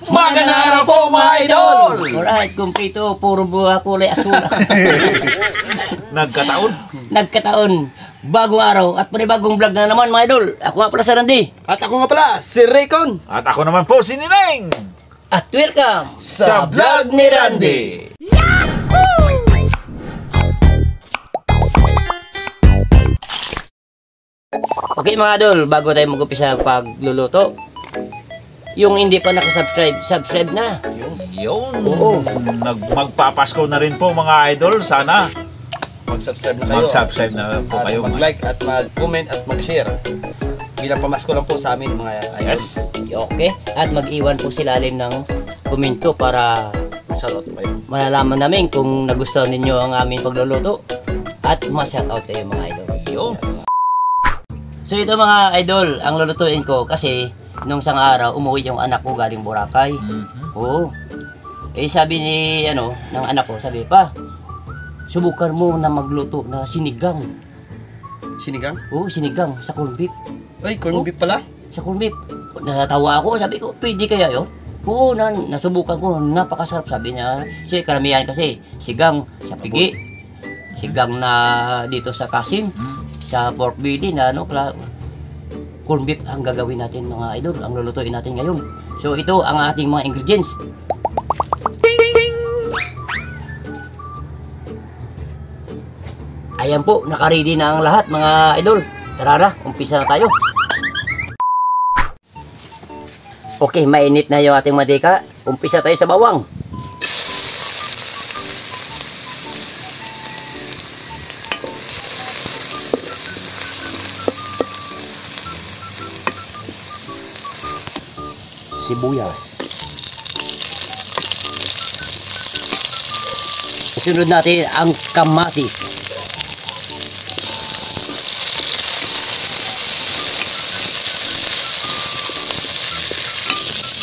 Magandang araw po mga idol! Alright, kumpleto, puro buha kulay asul. Nagkataon, bagong araw at panibagong vlog na naman mga idol. Ako nga pala si Randy. At ako nga pala, si Raycon. At ako naman po si Nineng. At welcome Sa vlog ni Randy. Okay mga idol, bago tayo mag-upisa pagluluto, yung hindi pa nakasubscribe, subscribe na. Yun. Oo. Magpapasko na rin po mga idol. Sana Mag-subscribe na kayo. mag-subscribe na po At kayo. mag-like at mag-comment at mag-share. Bilang pamasko lang po sa amin mga idol. Yes. Okay? At mag-iwan po sila rin ng komento para Shoutout po kayo. malalaman namin kung nagustuhan ninyo ang aming pagluluto. At ma-shoutout kayo mga idol. Yun. So ito mga idol, ang lulutuin ko kasi nung isang araw umuwi yung anak ko galing Boracay. Oo. Eh sabi ni ng anak ko, sabi pa, subukan mo na magluto na sinigang. Sinigang? Oo, sinigang sa corned beef. Ay, corned beef pala. Sa corned beef. Natatawa ako, sabi ko, pwede kaya yun? Oo, nasubukan ko, napakasarap sabi niya. Kasi karamihan kasi, sigang sa pigi, sigang na dito sa Kasim, sa pork belly na corned beef ang gagawin natin mga idol, ang lulutuin natin ngayon. So ito ang ating mga ingredients. Ayan po, naka-ready na ang lahat mga idol. Tara na, umpisa na tayo. Okay, mainit na yung ating mantika. Umpisa tayo sa bawang. Sibuyas. Isunod natin ang kamatis.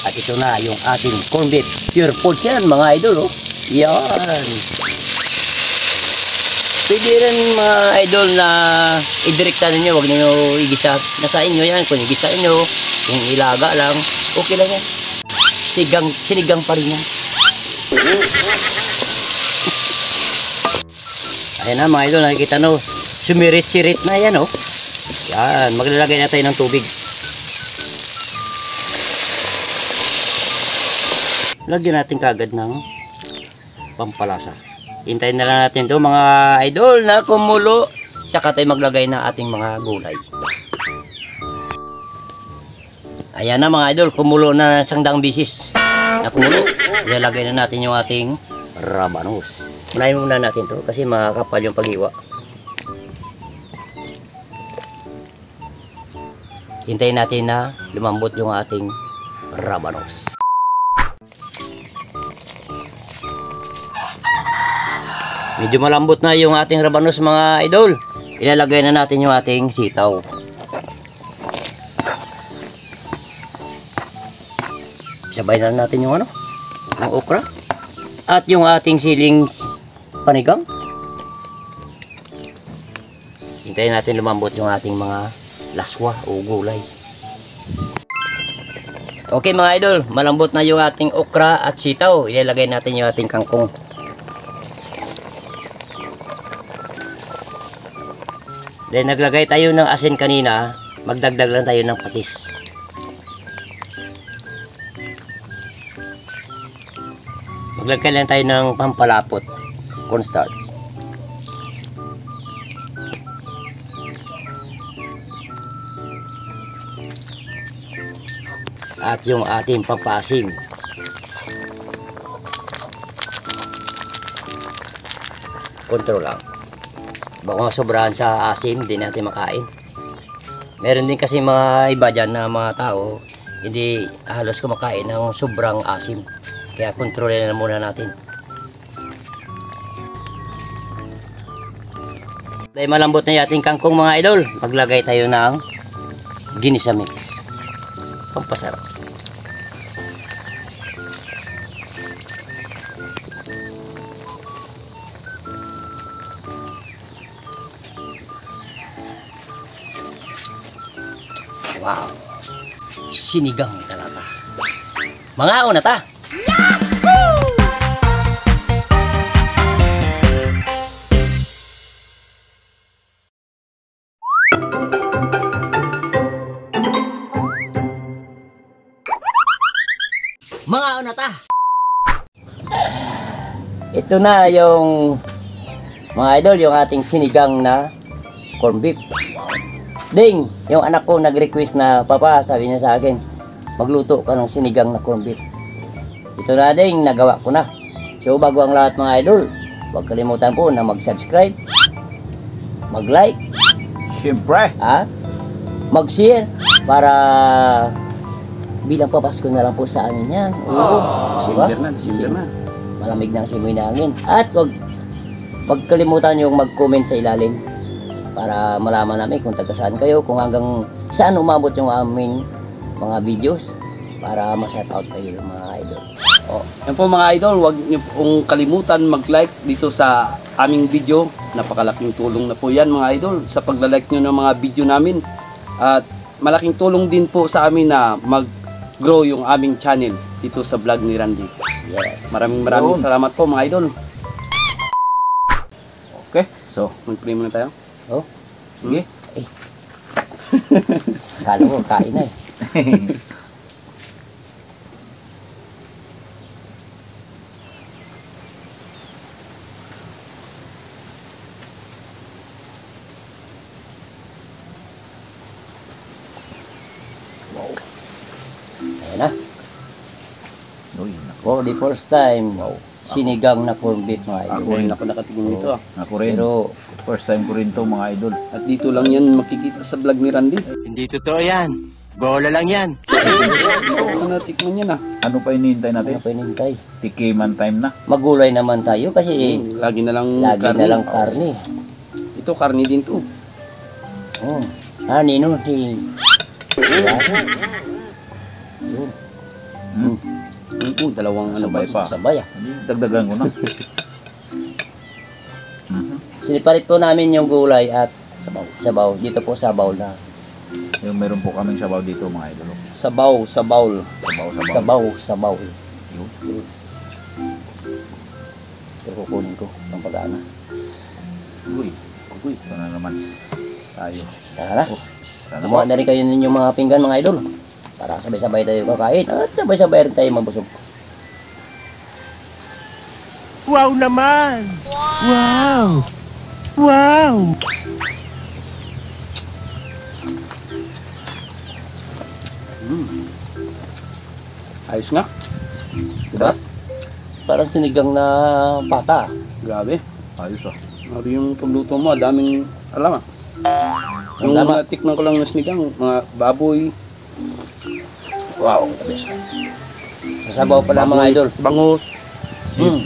At ito na yung ating corned beef. Pure pork yan mga idol. Oh. Yan. Pwede rin mga idol na idirekta ninyo. Huwag ninyo igisa. Nasa inyo yan. Kung igisa inyo, kung ilaga lang, okay lang yan. Sinigang pa rin yan. Ayan na mga idol, nakikita no, sumirit-sirit na yan oh. Yan, maglalagay na tayo ng tubig. Lagyan natin kagad ng pampalasa. Hintayin na lang natin to mga idol na kumulo. Saka tayo maglagay na ating mga gulay. Ayan na mga idol, kumulo na ng daang bisis. Na kumulo, ilalagay na natin yung ating rabanos. Unahin muna natin to kasi makakapal yung pag-iwa. Hintayin natin na lumambot yung ating rabanos. Medyo malambot na yung ating rabanos mga idol. Ilalagay na natin yung ating sitaw. Sabay na natin yung ang okra. At yung ating siling panigang. Hintayin natin lumambot yung ating mga laswa o gulay. Okay mga idol, malambot na yung ating okra at sitaw. Ilalagay natin yung ating kangkong. Then naglagay tayo ng asin kanina, magdagdag lang tayo ng patis. Maglagay lang tayo ng pampalapot, cornstarch. At yung ating pampasim. Kontrol lang. Baka masobrahan sa asim, hindi natin makain. Meron din kasi mga iba dyan na mga tao, hindi halos kumakain ng sobrang asim. Kaya kontrolin na muna natin. Dahil malambot na yung ating kangkong mga idol, maglagay tayo ng ginisa mix. Pampasarap. Wow! Sinigang talaga. Mga una ta. Mga una ta. Ito na yung mga idol, yung ating sinigang na corned beef. Ding, yung anak ko nag-request na, Papa, sabi niya sa akin, magluto ka ng sinigang na corned beef. Ito na ding, nagawa ko na. So bago ang lahat mga idol, huwag kalimutan po na mag-subscribe, mag-like, Siyempre. mag-share para bilang papasko na lang po sa amin yan. Oo, diba? December na. Malamig na ang simoy na hangin. At wag kalimutan yung mag-comment sa ilalim para malaman namin kung taga saan kayo, kung hanggang saan umabot yung aming mga videos para ma-shoutout kayo mga idol. Yan po mga idol, huwag niyo pong kalimutan mag-like dito sa aming video. Napakalaking tulong na po yan mga idol sa pagla-like nyo ng mga video namin. At malaking tulong din po sa amin na mag-grow yung aming channel dito sa vlog ni Randy. Yes. Maraming Yun. salamat po mga idol. Okay, so, Mag-pray muna tayo. Oh, sige. kala ko kain na eh. Ayan na. Uy, For the first time, sinigang na corned beef mga idol. Ako rin ako nakatingin nito. ako rin. Pero First time ko rin to mga idol. At dito lang yan makikita sa vlog ni Randy. Hindi totoo yan. Bola lang yan. Ako natikman yan Ano pa hinihintay natin? ano pa inintay? Tikiman time na. Magulay naman tayo kasi Lagi na lang lagi karne. na lang karne. Ito karne din to. Oh, nino si Yun. Dalawang ano Sabay pa. Sabay ah. Hindi, dagdagan ko na. Sinipalit po namin yung gulay at Sabaw. sabaw. Dito po sa bowl na. Yung meron po kaming sabaw dito mga idol. Sabaw sa bowl. Sabaw. Yun. Ito kukunin ko. Ang pag-ana. Uy, ito na naman. Tayo. Tara. Sana Kumuha na rin kayo ninyong mga pinggan mga idol. Para sabay-sabay tayo kakain at sabay-sabay rin tayo mabusog. Wow naman! Wow! Wow! Ayos nga. Diba? Parang sinigang na pata. Grabe. ayos ah. Grabe yung pagluto mo. Daming alam Yung Tama. mga tikman ko lang na sinigang. Mga baboy. Wow, kabis. Sa sabaw pala mga idol. Bangus.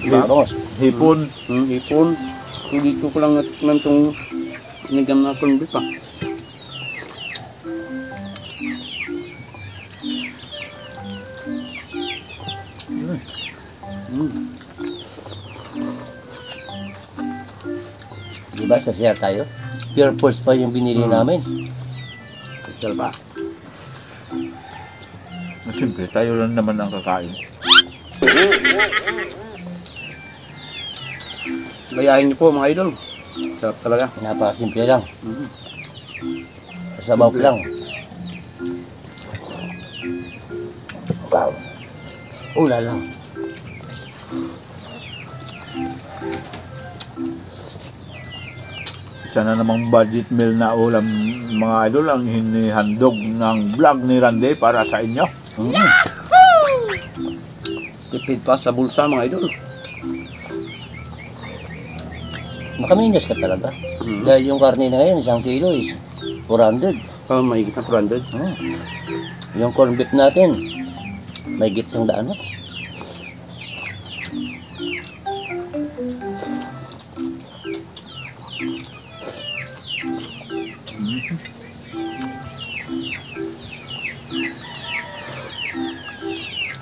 Bangos. Hipon. Ipon. Hindi ko lang natikman itong sinigang na corned beef Diba sa share tayo? Pure foods pa yung binili namin. Social pa. Siyempre, tayo lang naman ang kakain. Gayahin niyo po mga idol. Sarap talaga. Napakasimple lang. Sa sabaw lang. Wow. Ula lang. Isa na namang budget meal na ulam mga idol ang hinihandog ng vlog ni Randy para sa inyo. Tipid pa sa bulsa mga idol. Makaminas ka talaga. Dahil yung karne na ngayon, 1 kilo is 400. Oh, may na 400. Yung corned beef natin, may git 100 na.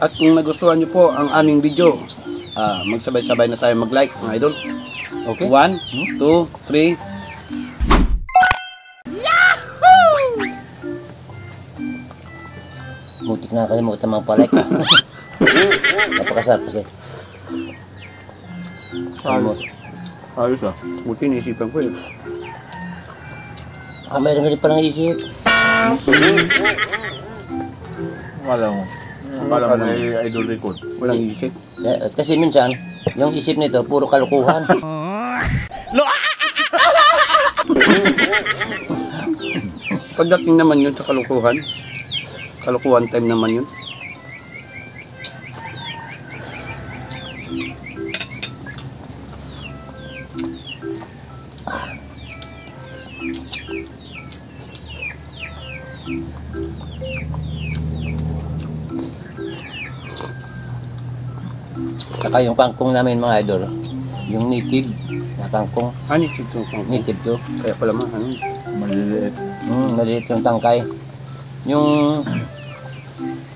At kung nagustuhan niyo po ang aming video, magsabay-sabay na tayo mag-like mga idol. Okay? 1, 2, 3. Mutik na kalimutan mga palike. Napakasarap kasi. Ayos. Ayos ah. Buti naisipan ko eh. Mayroon ka rin palang isip. Akala mo. Akala mo may idol record. Walang isip. Kasi minsan, yung isip nito, puro kalukuhan. Pagdating naman yun sa kalukuhan time naman yun. Saka yung kangkong namin mga idol, yung native na kangkong, Ani, ito kang native to. kaya pala mga ano. Maliliit. Maliit yung tangkay. Yung,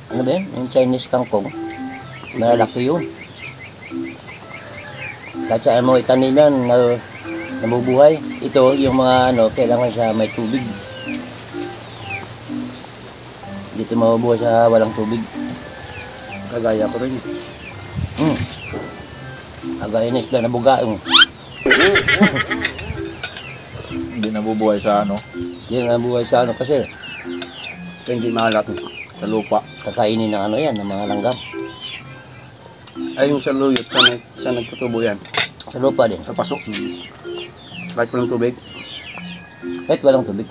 ano ba yun? Yung Chinese kangkong, malaki yun. Kahit saan mo itanim yan, nabubuhay. Ito, yung mga ano, kailangan sa may tubig. Dito mabubuhay sa walang tubig. Kagaya ko rin. Agaya na isda na bugaong. Hindi nabubuhay sa ano, Yan ang buhay sa ano kasi, Kaya hindi mahalat. sa lupa. kakainin ng ano yan, ng mga langgam. Ay, yung sa luyot, sa nagtutubo yan. Sa lupa din. Sa pasok. Kahit walang tubig. Kahit walang tubig.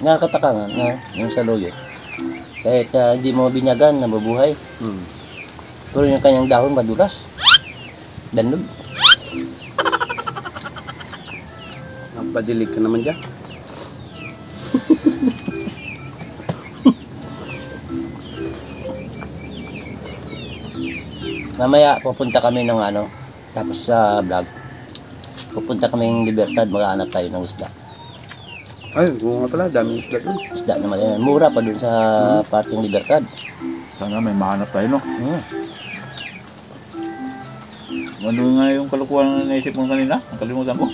Nakakataka nga na yung sa luyot. Kahit hindi mo binyagan, nabubuhay. Pero yung kanyang dahon madulas. Danlog. Nagpadilig ka naman dyan. Mamaya pupunta kami ng ano, tapos sa vlog. Pupunta kami ng Libertad, maghahanap tayo ng isda. Ay, oo nga pala, daming isda dun. Isda naman yan. Mura pa dun sa parting Libertad. Sana may mahanap tayo, no? Ano nga yung kalukuhan na naisip mo kanina? Nakalimutan ko.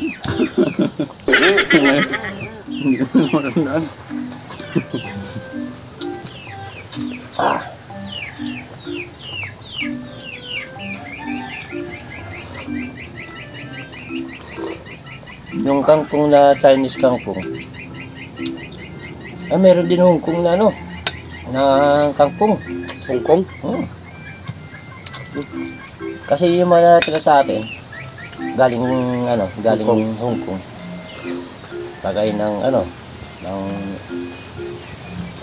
Hindi ko na marandaan. Yung kangkong na Chinese kangkong. Ay, meron din Hong Kong na ano, na kangkong. Hongkong? Kasi yung mga taga sa atin, galing ano, galing Hong Kong. Kagaya ng ano, ng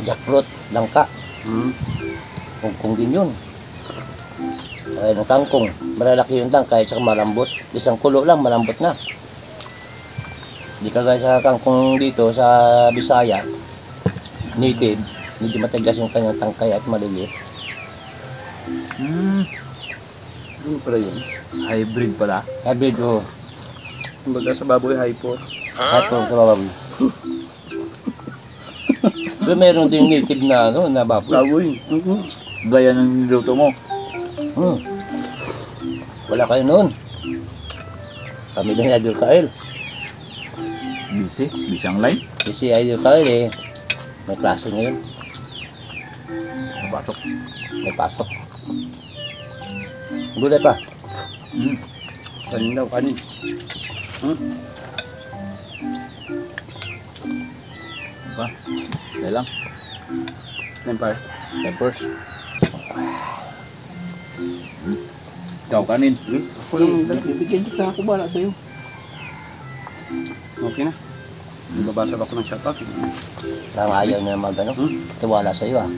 jackfruit, langka. Hong Kong din yun. Ay, ng kangkong, malalaki yung tangkay, tsaka malambot. Isang kulo lang, malambot na. Hindi kagaya sa kangkong dito sa Bisaya, native, medyo matigas yung kanyang tangkay at maliliit. Ano pala yun? Hybrid pala. Hybrid o, Kumbaga sa baboy, hypo. hato sa bababoy. Pero meron din native na ano, na baboy. Baboy. Gaya ng niluto mo. Wala kayo noon. Kami lang ni Idol Kael. Busy. Busy ang line. Si Idol Kael eh, may klase ngayon. Napasok. May pasok. Gulay pa. Kanin daw, kanin. Pa. Kaya lang. Empire. Peppers. Ikaw kanin. Ako lang. Bibigyan kita ako bala sa'yo. Okay na. Babasa ako ng shoutout. Sama ayaw na mag ano, tiwala sa iyo ah.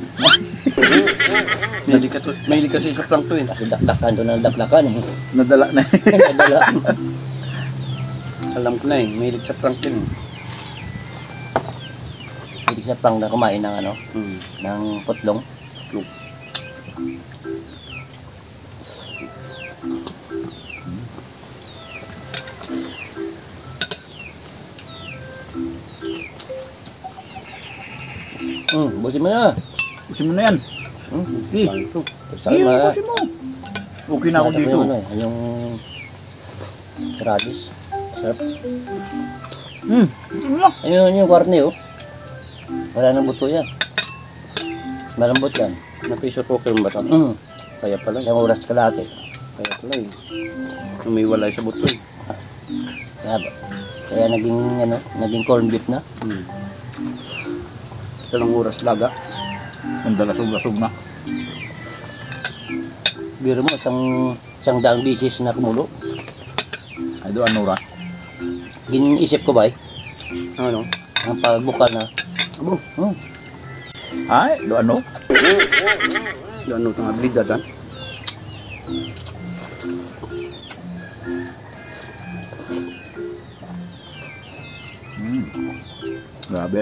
Mahilig kasi sa prank to eh. Kasi dakdakan doon ang dakdakan eh. Nadala na. Nadala. Alam ko na eh, mahilig sa prank din eh. Hindi sa pang na kumain ng ano, ng putlong. Busin mo na. Busin mo na yan. Okay. Sama. Busin mo. Okay na ako dito. Yung radish. Sarap. Busin mo na. Ayun yung karne oh. Wala nang buto yan. Malambot yan. Na-pressure cooker mo ba ito? Mm. Kaya pala. Isang oras kalahati. Kaya pala eh. Umiwalay sa buto eh. Kaya naging corned beef na. Dalawang oras laga. Ang dalasog-lasog na. Biro mo, isang daang bisis na kumulo. Ay doon, Nora. Ginisip ko ba Ano? ang pagbukal na. Abo. Ay, doon, no? Ano itong abilidad ha? Grabe.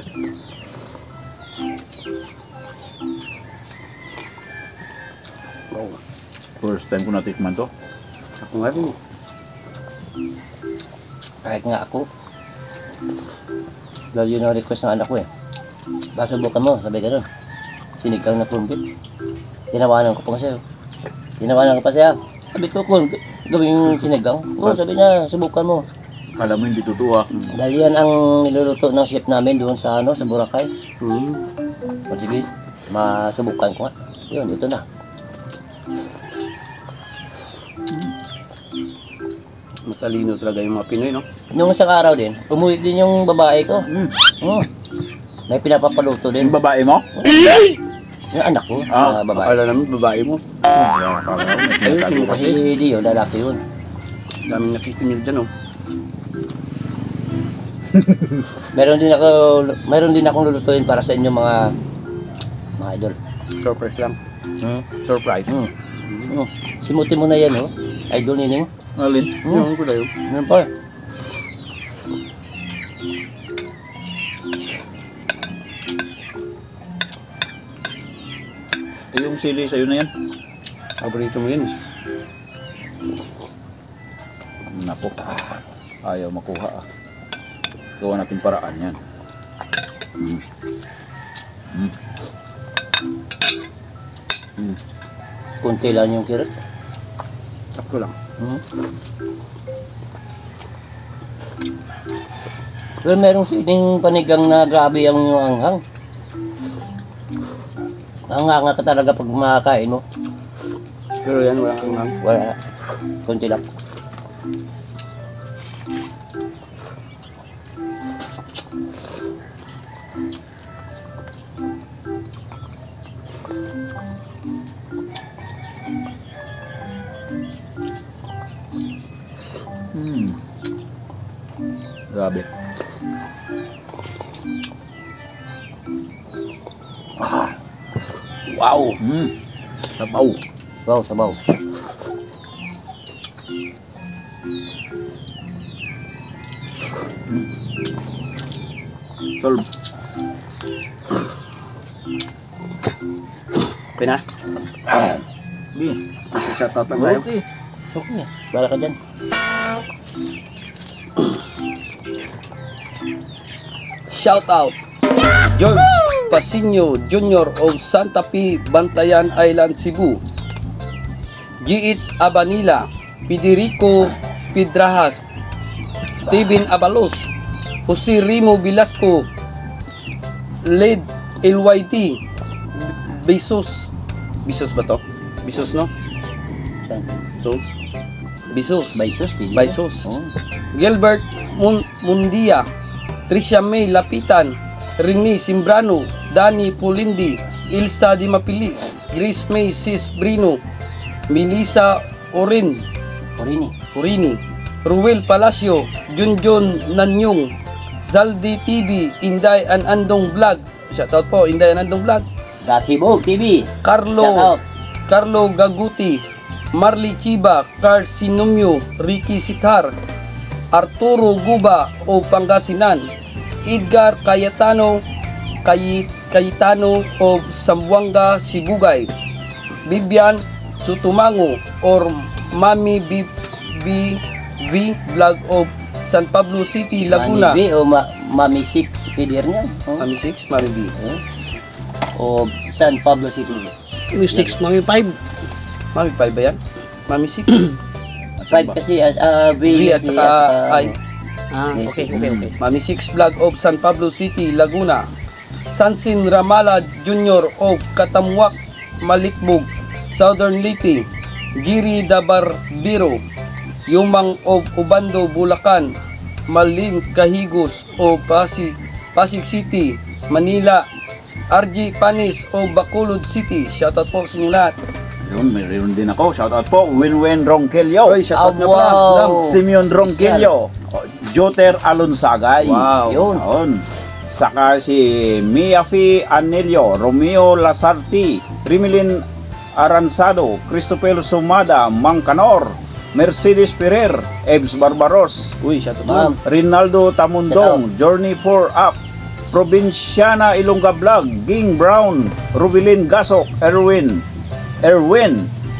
Wow. First time ko natikman to. Ako nga rin. Kahit nga ako. Dahil yun ang request ng anak ko eh. Basubukan mo, sabi ka nun. Sinigang na corned beef. Tinawanan ko pa kasi. Tinawanan ko pa siya. Sabi ko, corned beef, gawin yung sinigang. Oo, sabi niya, subukan mo. Kala mo hindi totoo ah. Dahil yan ang niluluto ng chef namin doon sa sa Boracay. O sige, masubukan ko nga. Yun, ito na. Matalino talaga yung mga Pinoy, no? Nung isang araw din, umuwi din yung babae ko. May pinapapaluto din. Yung babae mo? Yung anak ko, Ah, babae. Akala namin babae mo. Ayun, Kasi Leo, lalaki yun. Daming nakikinig dyan, oh. Meron din akong lulutuin para sa inyo mga idol. Surprise lang. Surprise. Simutin mo na yan, oh. Idol nining. Alin? Yung ko yun. Ano pa? Yung sili sa'yo na yan. Paborito mo yun. Napo. Ayaw makuha ah. Gawa natin paraan yan. Kunti lang yung kirot. Sakto lang. Pero merong sining panigang na grabe ang yung anghang. Hanga ka talaga pag makakain mo. Pero yan, wala kang lang. Wala. Kunti lang. Grabe. Wow! Sabaw. Wow, sabaw. Solve. Okay na? Shoutout lang tayo. Okay. Okay. Wala ka dyan. Shoutout George Pasinio Jr. of Santa Fe, Bantayan Island, Cebu. G.H. Abanila, Federico Pedrajas, Steven Abalos, Jose Rimo Velasco, Led LYT, Bisos ba to? Bisos, no? To? Bisos. Baisos, pili. Baisos. Oh. Gilbert Mundia, Tricia May Lapitan, Rene Simbrano, Dani Pulindi, Ilsa Di Mapilis, Grace May Sis Brino, Melissa Orini, Ruel Palacio, Junjun Nanyong, Zaldi TV, Inday Andong Vlog. Shoutout po, Inday Andong Vlog. Gatsibog TV. Carlo Gaguti, Marley Chiba, Carl Sinumyo, Ricky Sithar, Arturo Guba o Pangasinan, Edgar Cayetano o Sambuanga Sibugay, Bibian Sutumango or Mami B Vlog of San Pablo City, Laguna. Mami B o Mami 6 pedir niya. Oh. Mami 6, Mami B. O San Pablo City. Yung sticks, Mami 5. Mami 5 ba yan? Mami 6? 5 kasi V at saka I. Ah, Yes, okay. Mami 6 Vlog of San Pablo City, Laguna. Sansin Ramala Jr. of Katamwak, Malitbog, Southern Leyte, Giri Dabarbiro, Yumang of Ubando, Bulacan, Malin Kahigos o Pasig City, Manila, RG Panis o Bacolod City. Shoutout po sa inyo lahat. Yun, mayroon din ako. Shoutout po, Winwen Ronquillo, Oy, shoutout na Wow. pala. Simeon Special. Ronquillo, Joter Alonsagay. Wow. Yun. Yun. Saka si Miafi Anelio, Romeo Lasarti, Rimilin Aranzado, Christopher Sumada, Mangkanor, Mercedes Ferrer, Ebs Barbaros, Uy, shoutout Ma'am. na. Rinaldo Tamundong, Journey 4 Up, Provinciana Ilongga Vlog, Ging Brown, Rubilin Gasok, Erwin,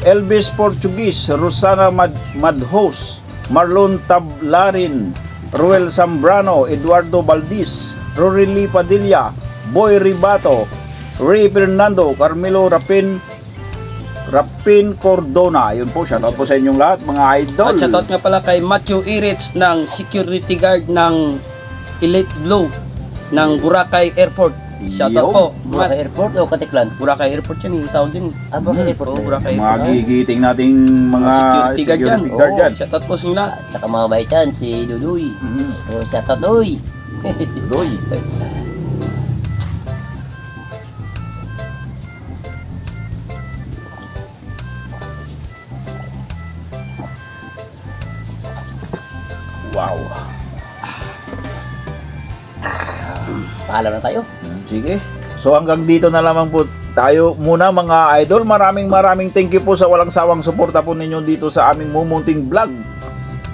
Elvis Portuguese, Rosana Madhos, Marlon Tablarin, Ruel Zambrano, Eduardo Valdis, Rorili Padilla, Boy Ribato, Ray Fernando, Carmelo Rapin Cordona. Yun po, shoutout po sa inyong lahat mga idol. At shoutout nga pala kay Matthew Irits ng security guard ng Elite Blue ng Boracay Airport. Shoutout Yo. po. Boracay Airport o Katiklan? Boracay Airport yan, yung tawag din. Boracay Airport. Oo, Boracay Mga Airport. gigiting nating mga Security guard yan. guard Oo, dyan. shoutout po sa inyo lahat. At saka mga baitan, si Duduy. O, shout out, Duy. Tuloy. Wow. Paalam na tayo. Sige. So hanggang dito na lamang po tayo muna mga idol. Maraming thank you po sa walang sawang suporta po ninyo dito sa aming mumunting vlog.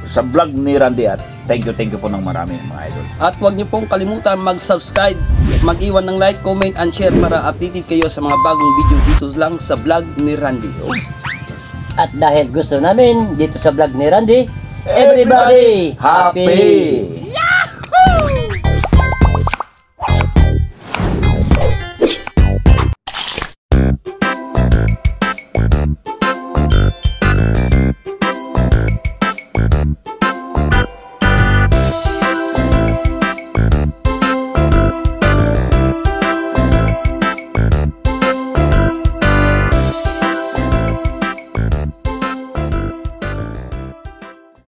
Sa vlog ni Randy at thank you po ng marami mga idol. At huwag niyo pong kalimutan mag-subscribe, mag-iwan ng like, comment, and share para updated kayo sa mga bagong video dito lang sa vlog ni Randy. At dahil gusto namin dito sa vlog ni Randy, everybody Happy!